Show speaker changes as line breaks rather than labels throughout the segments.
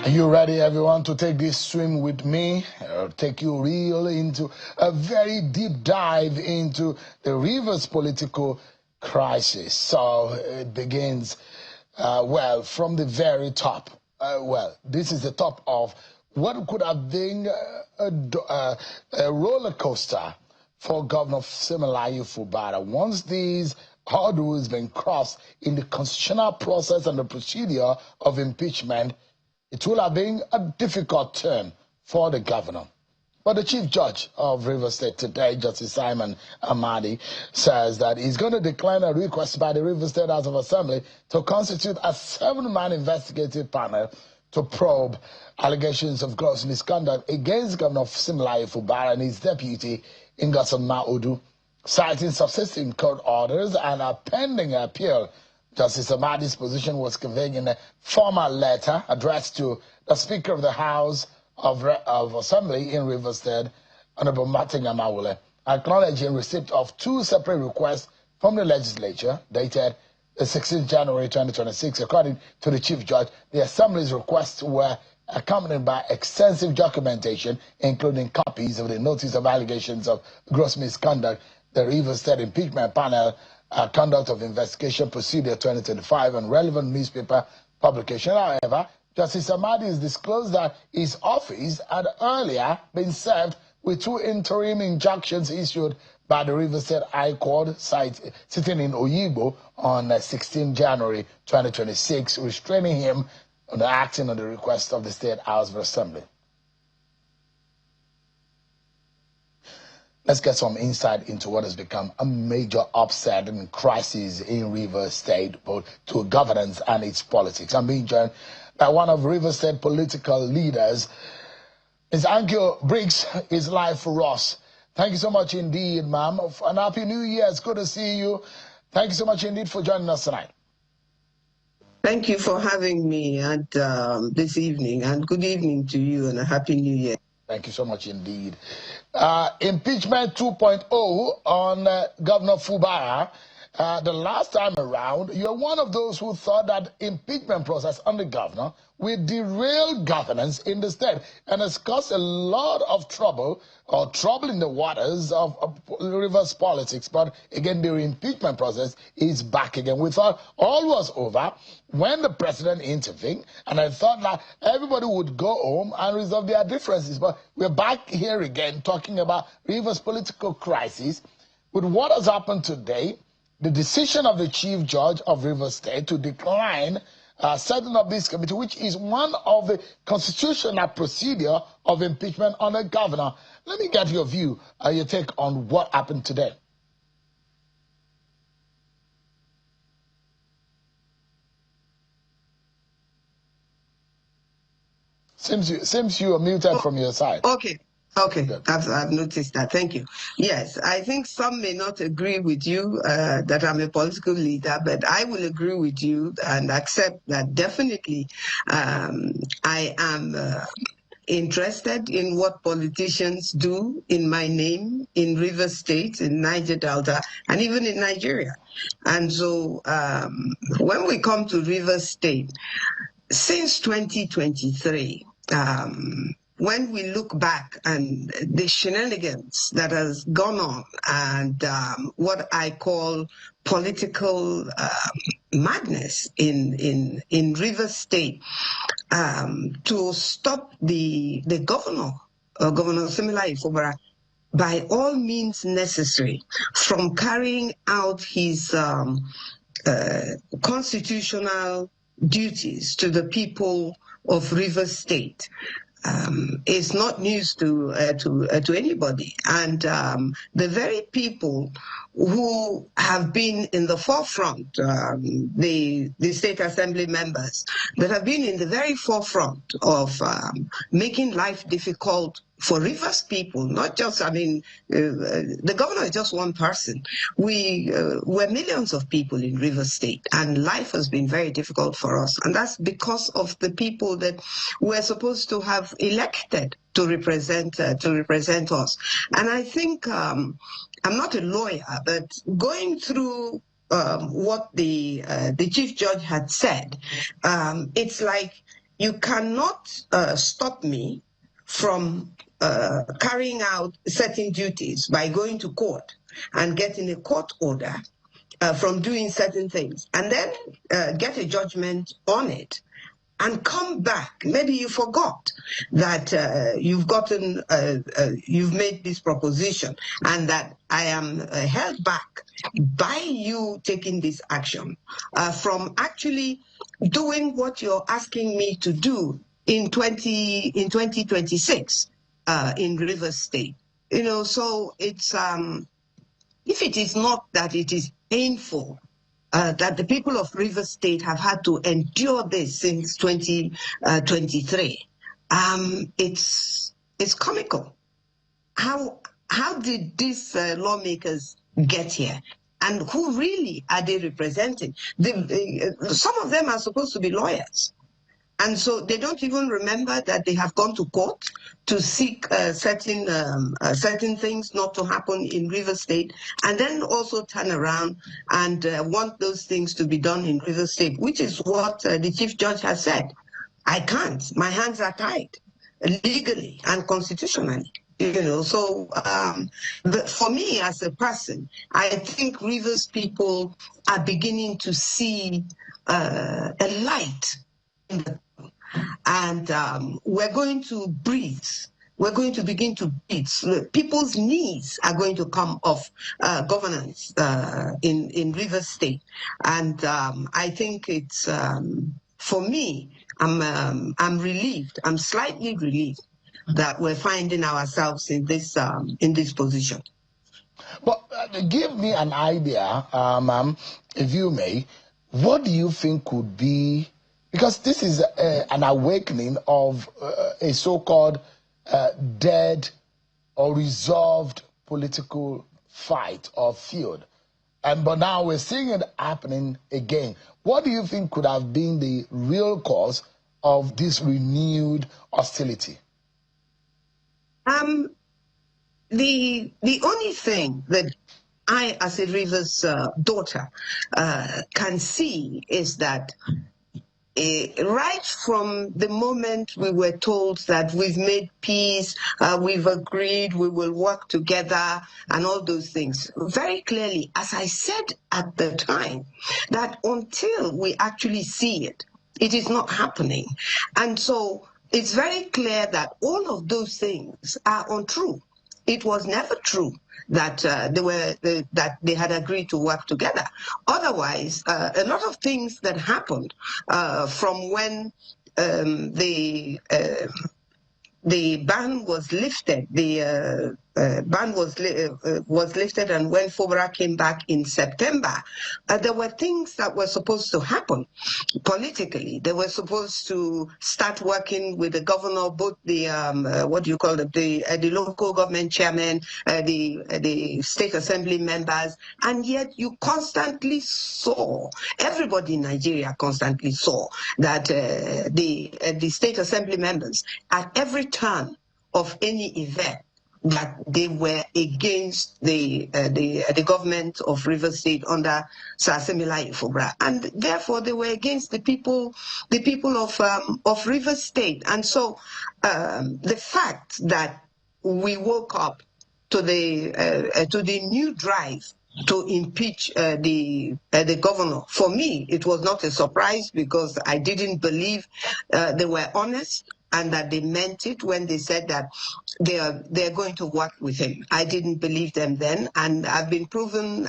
Are you ready, everyone, to take this swim with me? I'll take you real into a very deep dive into the Rivers political crisis. So it begins, well, from the very top. This is the top of what could have been a roller coaster for Governor Siminalayi Fubara. Once these hurdles been crossed in the constitutional process and the procedure of impeachment, it will have been a difficult turn for the governor. But the Chief Judge of Rivers State today, Justice Simon Amadi, says that he's going to decline a request by the Rivers State House of Assembly to constitute a 7-man investigative panel to probe allegations of gross misconduct against Governor Siminalayi Fubara and his deputy, Ingasson Maudu, citing subsisting court orders and a pending appeal. Justice Amadi's position was conveyed in a formal letter addressed to the Speaker of the House of Assembly in Rivers State, Honorable Martin Amawule, acknowledging receipt of 2 separate requests from the legislature dated the 16th January 2026. According to the Chief Judge, the Assembly's requests were accompanied by extensive documentation, including copies of the notice of allegations of gross misconduct, the Rivers State Impeachment Panel Conduct of Investigation Procedure 2025, and relevant newspaper publication. However, Justice Amadi has disclosed that his office had earlier been served with 2 interim injunctions issued by the Rivers State High Court sitting in Oyigbo on 16 January 2026, restraining him on acting on the request of the State House of Assembly. Let's get some insight into what has become a major upset and crisis in Rivers State, both to governance and its politics. I'm being joined by one of Rivers State political leaders. Ms. Ankio Briggs is live for us. Thank you so much indeed, ma'am. And Happy New Year. It's good to see you. Thank you so much indeed for joining us tonight.
Thank you for having me this evening, and good evening to you, and a Happy New Year.
Thank you so much indeed. Impeachment 2.0 on Governor Fubara. The last time around, you're one of those who thought that impeachment process on the governor will derail governance in the state and has caused a lot of trouble in the waters of Rivers politics. But again, the impeachment process is back again. We thought all was over when the president intervened, and I thought that everybody would go home and resolve their differences. But we're back here again talking about Rivers political crisis. With what has happened today, the decision of the Chief Judge of Rivers State to decline setting up this committee, which is one of the constitutional procedure of impeachment on a governor. Let me get your view, your take on what happened today. Seems you are muted from your side.
Okay. Okay, I've noticed that. Thank you. Yes, I think some may not agree with you that I'm a political leader, but I will agree with you and accept that definitely I am interested in what politicians do in my name, in Rivers State, in Niger Delta, and even in Nigeria. And so when we come to Rivers State, since 2023, when we look back and the shenanigans that has gone on and what I call political madness in Rivers State, to stop the governor, Governor Siminalayi Fubara, by all means necessary from carrying out his constitutional duties to the people of Rivers State. Is not news to anybody, and the very people who have been in the forefront, the state assembly members that have been in the very forefront of making life difficult for Rivers people, not just, I mean, the governor is just one person. We're millions of people in Rivers State, and life has been very difficult for us. And that's because of the people that we're supposed to have elected to represent us. And I think, I'm not a lawyer, but going through what the chief judge had said, it's like you cannot stop me from carrying out certain duties by going to court and getting a court order from doing certain things, and then get a judgment on it, and come back. Maybe you forgot that you've made this proposition, and that I am held back by you taking this action from actually doing what you're asking me to do in 2026 in Rivers State. So it's if it is not that it is painful that the people of Rivers State have had to endure this since 2023. It's comical. How did these lawmakers get here? And who really are they representing? Some of them are supposed to be lawyers. And so they don't even remember that they have gone to court to seek certain things not to happen in Rivers State, and then also turn around and want those things to be done in Rivers State, which is what the Chief Judge has said. I can't. My hands are tied legally and constitutionally. So for me as a person, I think Rivers people are beginning to see a light in the, and we're going to breathe. We're going to begin to breathe. People's knees are going to come off governance in Rivers State, and I think it's for me. I'm relieved. I'm slightly relieved that we're finding ourselves in this position.
Well, give me an idea, ma'am, if you may. What do you think could be, because this is an awakening of a so-called dead or resolved political fight or feud. But now we're seeing it happening again. What do you think could have been the real cause of this renewed hostility?
The only thing that I, as a Rivers daughter, can see is that right from the moment we were told that we've made peace, we've agreed, we will work together, and all those things, very clearly, as I said at the time, that until we actually see it, it is not happening. And so it's very clear that all of those things are untrue. It was never true that that they had agreed to work together. Otherwise, a lot of things that happened from when the ban was lifted, the ban was lifted, and when FOBRA came back in September, there were things that were supposed to happen politically. They were supposed to start working with the governor, both the the local government chairman, the state assembly members, and yet you constantly saw, everybody in Nigeria constantly saw that the state assembly members at every turn of any event that they were against the government of Rivers State under Sir Similayo Fubara, and therefore they were against the people of Rivers State. And so the fact that we woke up to the new drive to impeach the governor, for me it was not a surprise, because I didn't believe they were honest and that they meant it when they said that they're going to work with him. I didn't believe them then, and I've been proven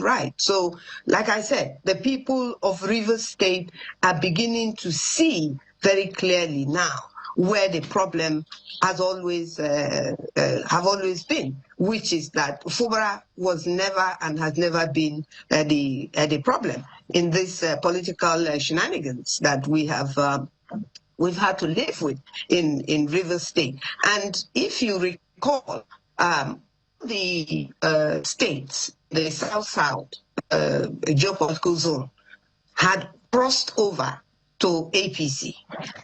right. So, like I said, the people of Rivers State are beginning to see very clearly now where the problem has always been, which is that FOBRA was never and has never been the problem in this political shenanigans that we have. We've had to live with in Rivers State. And if you recall, the states, the South geopolitical zone, had crossed over to APC.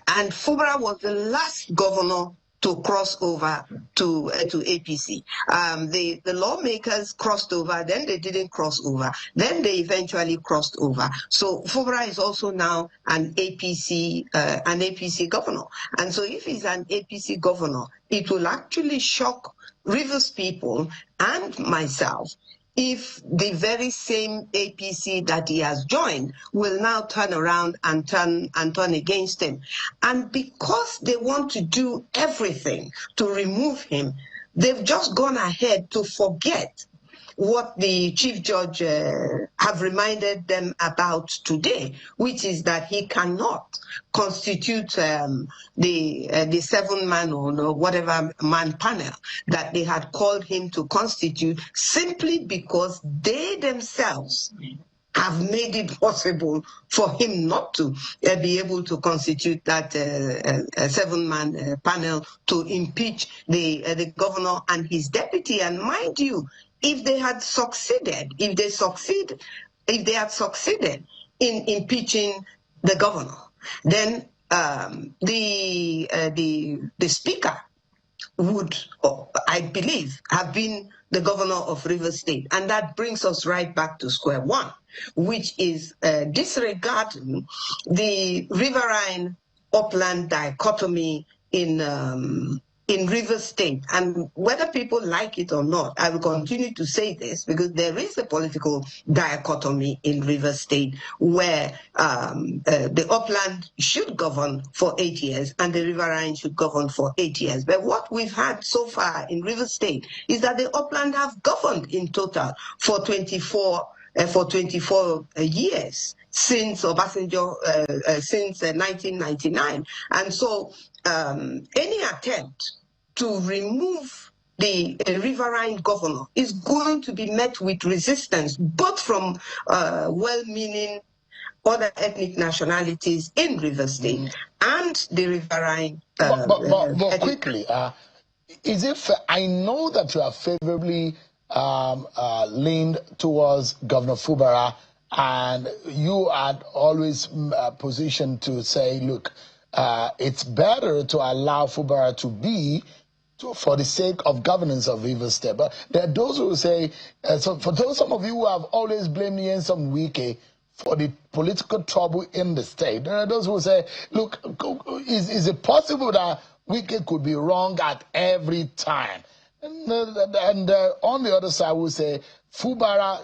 And FOBRA was the last governor to cross over to APC. The lawmakers crossed over, then they didn't cross over, then they eventually crossed over. So Fubara is also now an APC governor. And so if he's an APC governor, it will actually shock Rivers people and myself if the very same APC that he has joined will now turn around and turn against him. And because they want to do everything to remove him, they've just gone ahead to forget what the chief judge have reminded them about today, which is that he cannot constitute the 7-man or whatever man panel that they had called him to constitute, simply because they themselves have made it possible for him not to be able to constitute that 7-man panel to impeach the governor and his deputy. And mind you, if they had succeeded, if they had succeeded in impeaching the governor, then the speaker would, I believe, have been the governor of Rivers State. And that brings us right back to square one, which is disregarding the riverine upland dichotomy in Rivers State. And whether people like it or not, I will continue to say this, because there is a political dichotomy in Rivers State where the upland should govern for 8 years and the riverine should govern for 8 years. But what we've had so far in Rivers State is that the upland have governed in total for 24 years since Obasanjo, since 1999. And so any attempt to remove the riverine governor is going to be met with resistance, both from well-meaning other ethnic nationalities in Rivers State and the riverine.
But quickly, is it fair? I know that you are favorably leaned towards Governor Fubara, and you had always positioned to say, look, it's better to allow Fubara to be for the sake of governance of Rivers State. But there are those who say, so for those, some of you who have always blamed Nyesom Wike for the political trouble in the state, there are those who say, look, is it possible that Wike could be wrong at every time? And on the other side, we say Fubara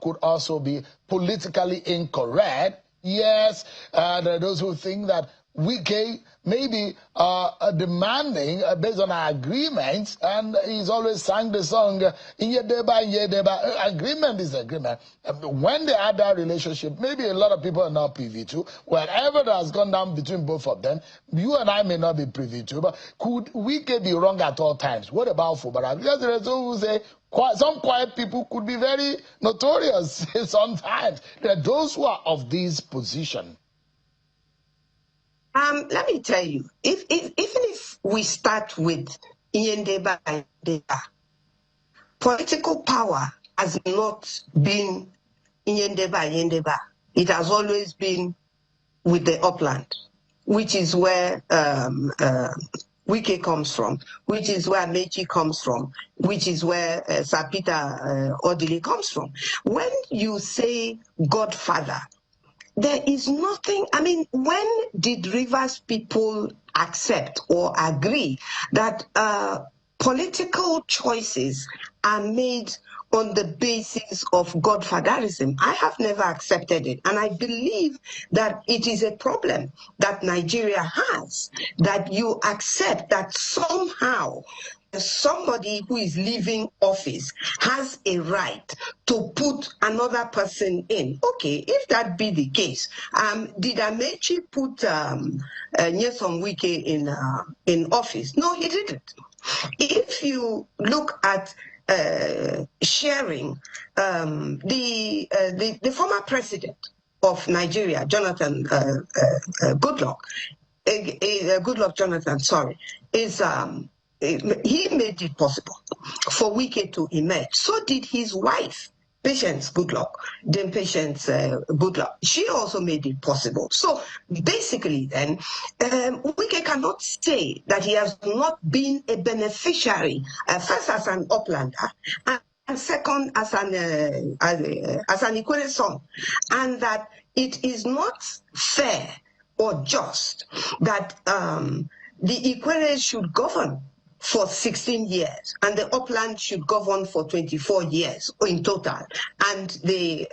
could also be politically incorrect. Yes, there are those who think that Wike maybe demanding based on our agreements, and he's always sang the song Inyedeba. Agreement is agreement. When they had that relationship, maybe a lot of people are not privy to. Whatever that has gone down between both of them, you and I may not be privy to. But could Wike be wrong at all times? What about Fubara? Because there are those who say some quiet people could be very notorious sometimes. There are those who are of this position.
Let me tell you, even if we start with Inyendeba, political power has not been Inyendeba. It has always been with the upland, which is where Wike comes from, which is where Mechi comes from, which is where Sapita Odili comes from. When you say Godfather, there is nothing. I mean, when did Rivers people accept or agree that political choices are made on the basis of Godfatherism? I have never accepted it. And I believe that it is a problem that Nigeria has, that you accept that somehow somebody who is leaving office has a right to put another person in. Okay, if that be the case, did Amechi put Nyesom Wike in office? No, he didn't. If you look at sharing, the former president of Nigeria, Jonathan Goodluck Jonathan, sorry, is he made it possible for Wike to emerge. So did his wife, Patience, good luck. Then Patience, good luck. She also made it possible. So basically then, Wike cannot say that he has not been a beneficiary, first as an uplander, and second as an Ikwere son, and that it is not fair or just that the Ikwere should govern for 16 years, and the upland should govern for 24 years in total, and the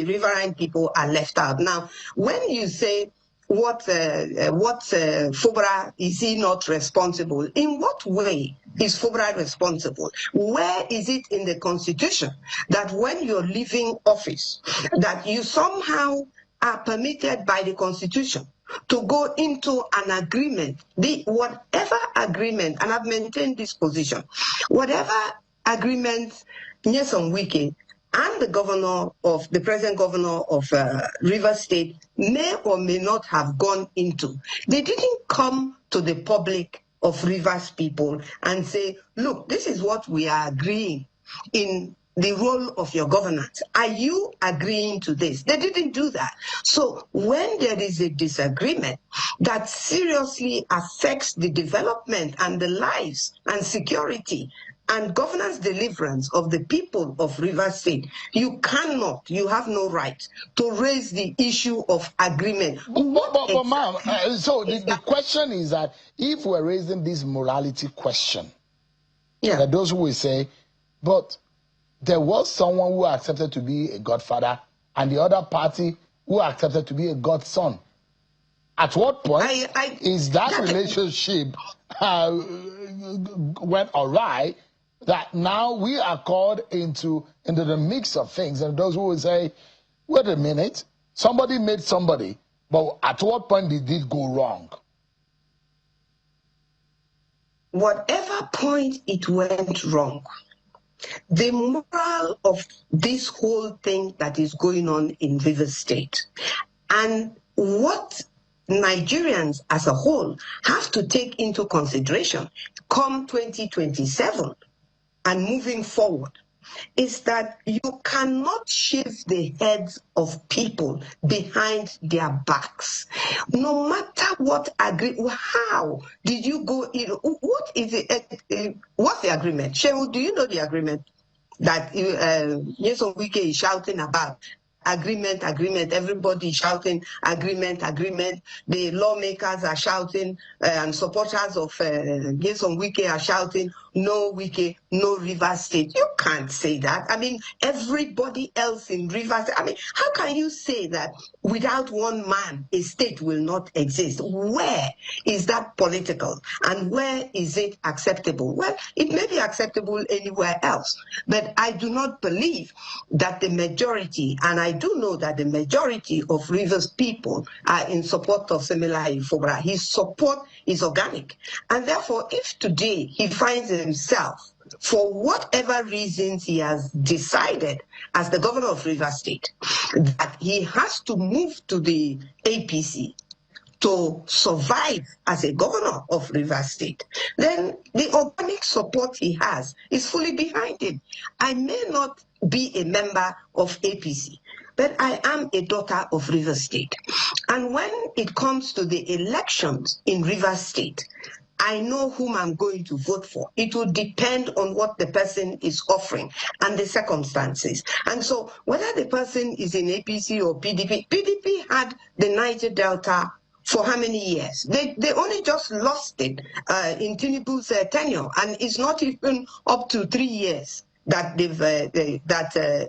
riverine people are left out. Now, when you say what Fubara, is he not responsible? In what way is Fubara responsible? Where is it in the Constitution that when you're leaving office, that you somehow are permitted by the Constitution to go into an agreement, whatever agreement, and I've maintained this position, whatever agreement Nyesom Wike and the present governor of Rivers State may or may not have gone into, they didn't come to the public of Rivers people and say, look, this is what we are agreeing in the role of your governance. Are you agreeing to this? They didn't do that. So when there is a disagreement that seriously affects the development and the lives and security and governance deliverance of the people of Rivers State, you have no right to raise the issue of agreement.
But ma'am, so the question is that if we're raising this morality question, there are those who will say, but there was someone who accepted to be a godfather and the other party who accepted to be a godson. At what point is that relationship went awry that now we are called into the mix of things? And those who will say, wait a minute, somebody made somebody, but at what point did it go wrong?
Whatever point it went wrong, the moral of this whole thing that is going on in Rivers State and what Nigerians as a whole have to take into consideration come 2027 and moving forward is that you cannot shave the heads of people behind their backs. No matter what how did you go in? What is it? What's the agreement? Shehu, do you know the agreement that Nyesom Wike is shouting about? Agreement, everybody is shouting agreement. The lawmakers are shouting and supporters of Nyesom Wike are shouting no Wike, no Rivers State. You can't say that. I mean, everybody else in Rivers, I mean, how can you say that without one man, a state will not exist? Where is that political and where is it acceptable? Well, it may be acceptable anywhere else, but I do not believe that the majority, and I do know that the majority of Rivers people are in support of Similahi Fubara. His support is organic. And therefore, if today he finds himself, for whatever reasons he has decided as the governor of Rivers State, that he has to move to the APC to survive as a governor of Rivers State, then the organic support he has is fully behind him. I may not be a member of APC, but I am a daughter of Rivers State. And when it comes to the elections in Rivers State, I know whom I'm going to vote for. It will depend on what the person is offering and the circumstances. And so whether the person is in APC or PDP, PDP had the Niger Delta for how many years? They only just lost it in Tinubu's tenure, and it's not even up to 3 years that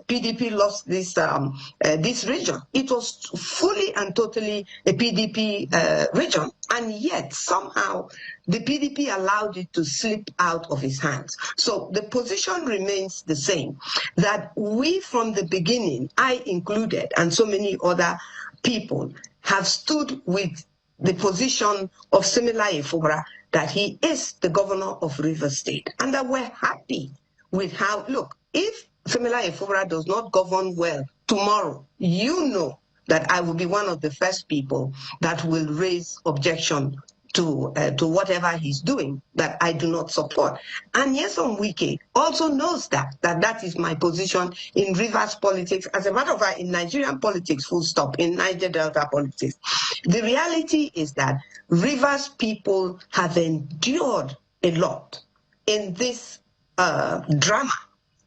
PDP lost this region. It was fully and totally a PDP region, and yet somehow the PDP allowed it to slip out of his hands. So the position remains the same, that we from the beginning, I included, and so many other people, have stood with the position of Similahi Fubara, that he is the governor of Rivers State, and that we're happy with how, look, if Similahi Fubara does not govern well tomorrow, you know that I will be one of the first people that will raise objection to whatever he's doing that I do not support. And Nyesom Wike also knows that is my position in Rivers politics. As a matter of fact, in Nigerian politics, full stop, in Niger Delta politics. The reality is that Rivers people have endured a lot in this drama,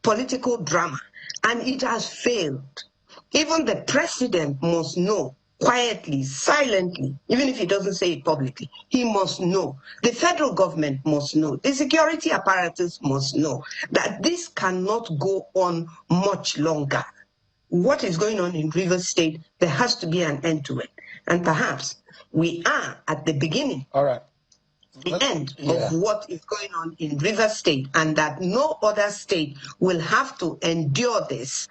political drama, and it has failed. Even the president must know, quietly, silently, even if he doesn't say it publicly, he must know. The federal government must know. The security apparatus must know that this cannot go on much longer. What is going on in Rivers State, there has to be an end to it. And perhaps we are at the beginning.
All right.
The end of what is going on in Rivers State, and that no other state will have to endure this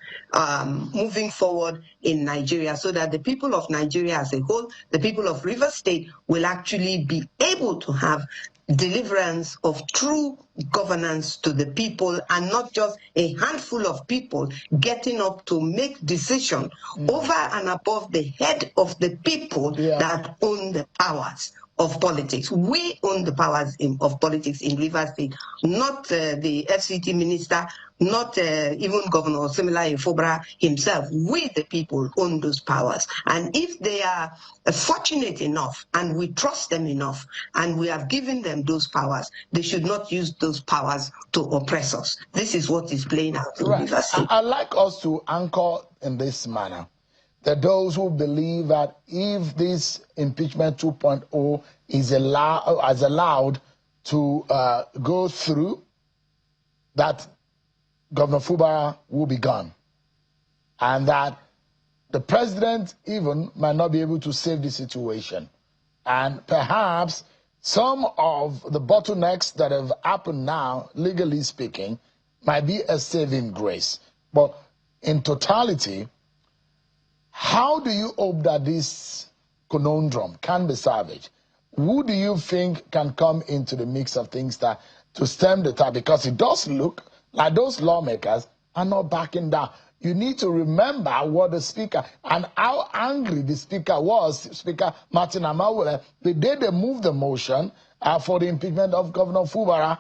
moving forward in Nigeria, so that the people of Nigeria as a whole, the people of Rivers State, will actually be able to have deliverance of true governance to the people, and not just a handful of people getting up to make decisions over and above the head of the people that own the powers of politics. We own the powers of politics in Rivers State, not the FCT minister, not even Governor Simila Infobra himself. We, the people, own those powers. And if they are fortunate enough, and we trust them enough, and we have given them those powers, they should not use those powers to oppress us. This is what is playing out in Rivers State.
I'd like us to anchor in this manner. That those who believe that if this impeachment 2.0 is allowed to go through, that Governor Fubara will be gone, and that the president even might not be able to save the situation, and perhaps some of the bottlenecks that have happened now, legally speaking, might be a saving grace. But in totality, how do you hope that this conundrum can be salvaged? Who do you think can come into the mix of things that to stem the tide? Because it does look like those lawmakers are not backing down. You need to remember what the speaker and how angry the speaker was, Speaker Martin Amawule, the day they moved the motion for the impeachment of Governor Fubara.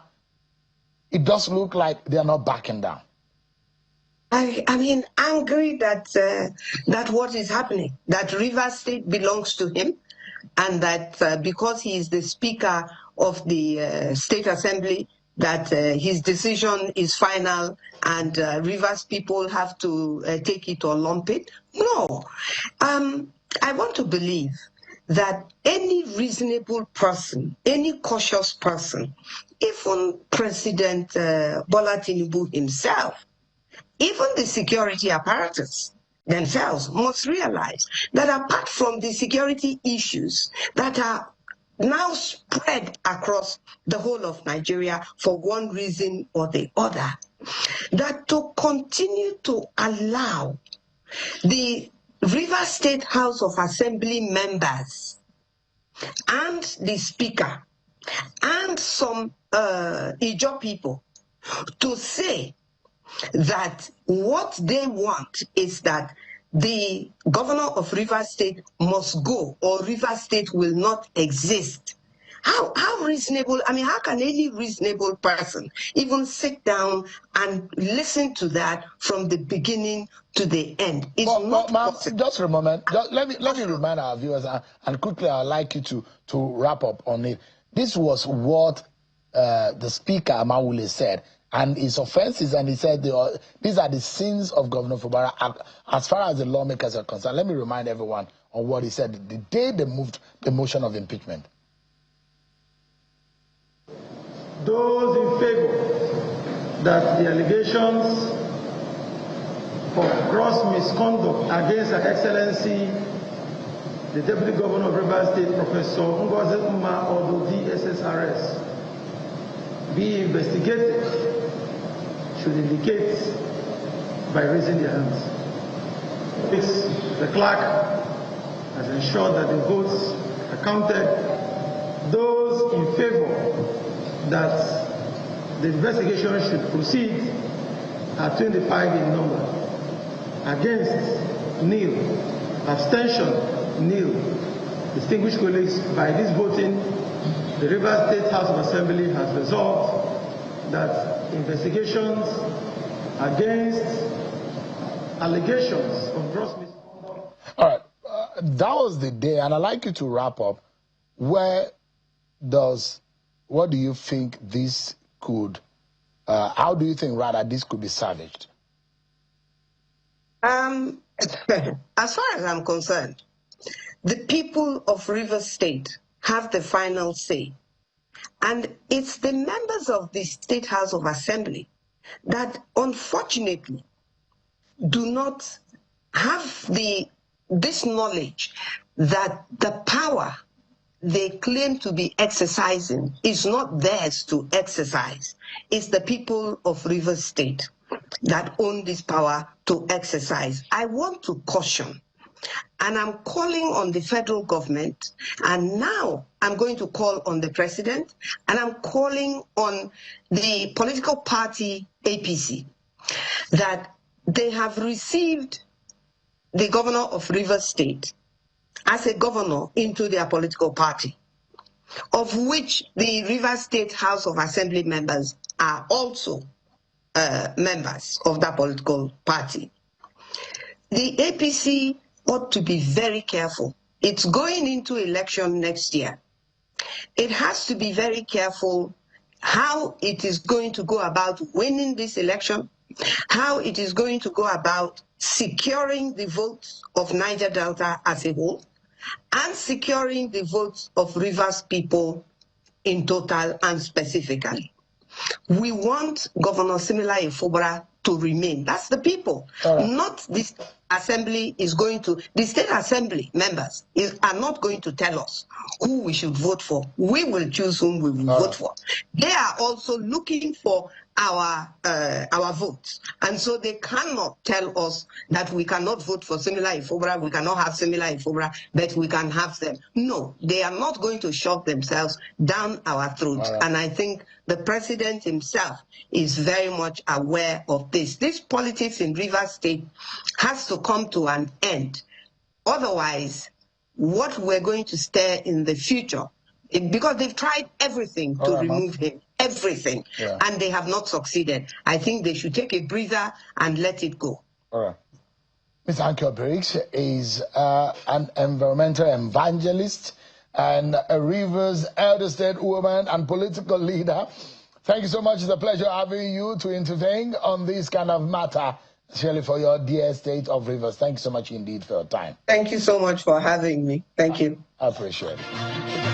It does look like they are not backing down.
I mean, angry that what is happening, that Rivers State belongs to him, and that because he is the Speaker of the State Assembly, that his decision is final, and Rivers people have to take it or lump it. No. I want to believe that any reasonable person, any cautious person, even President Bola Tinubu himself, even the security apparatus themselves must realize that apart from the security issues that are now spread across the whole of Nigeria for one reason or the other, that to continue to allow the Rivers State House of Assembly members and the Speaker and some Ijaw people to say that what they want is that the governor of Rivers State must go, or Rivers State will not exist. How reasonable, I mean, how can any reasonable person even sit down and listen to that from the beginning to the end? It's not possible.
Just a moment. Let me remind our viewers, and quickly I'd like you to wrap up on it. This was what the Speaker Amawule said, and his offenses, and he said these are the sins of Governor Fubara as far as the lawmakers are concerned. Let me remind everyone on what he said the day they moved the motion of impeachment.
Those in favor that the allegations of gross misconduct against Her Excellency the Deputy Governor of Rivers State, Professor Ngozi Umah Odo, DSSRS, be investigated should indicate by raising their hands. The clerk has ensured that the votes are counted. Those in favor that the investigation should proceed are 25 in number. Against, nil. Abstention, nil. Distinguished colleagues, by this voting, the Rivers State House of Assembly has resolved that investigations against allegations of gross misconduct.
All right, that was the day, and I'd like you to wrap up. What do you think this could, how do you think rather this could be salvaged?
As far as I'm concerned, the people of Rivers State have the final say. And it's the members of the State House of Assembly that unfortunately do not have this knowledge that the power they claim to be exercising is not theirs to exercise. It's the people of Rivers State that own this power to exercise. I want to caution, and I'm calling on the federal government, and now I'm going to call on the president, and I'm calling on the political party APC, that they have received the governor of Rivers State as a governor into their political party, of which the Rivers State House of Assembly members are also members of that political party. The APC ought to be very careful. It's going into election next year. It has to be very careful how it is going to go about winning this election, how it is going to go about securing the votes of Niger Delta as a whole, and securing the votes of Rivers people in total and specifically. We want Governor Similayo Fubara to remain. That's the people, not this assembly is going to, the state assembly members are not going to tell us who we should vote for. We will choose whom we will vote for. They are also looking for our votes, and so they cannot tell us that we cannot vote for Similayo Fubara, we cannot have Similayo Fubara, but we can have them. No, they are not going to shove themselves down our throats, and I think the president himself is very much aware of this. This politics in Rivers State has to come to an end. Otherwise, what we're going to stare in the future, because they've tried everything to remove him, everything, and they have not succeeded. I think they should take a breather and let it go.
All right. Ms. Ankio Briggs is an environmental evangelist and a Rivers elder stateswoman and political leader. Thank you so much. It's a pleasure having you to intervene on this kind of matter, especially for your dear state of Rivers. Thank you so much indeed for your time.
Thank you so much for having me. Thank you.
I appreciate it.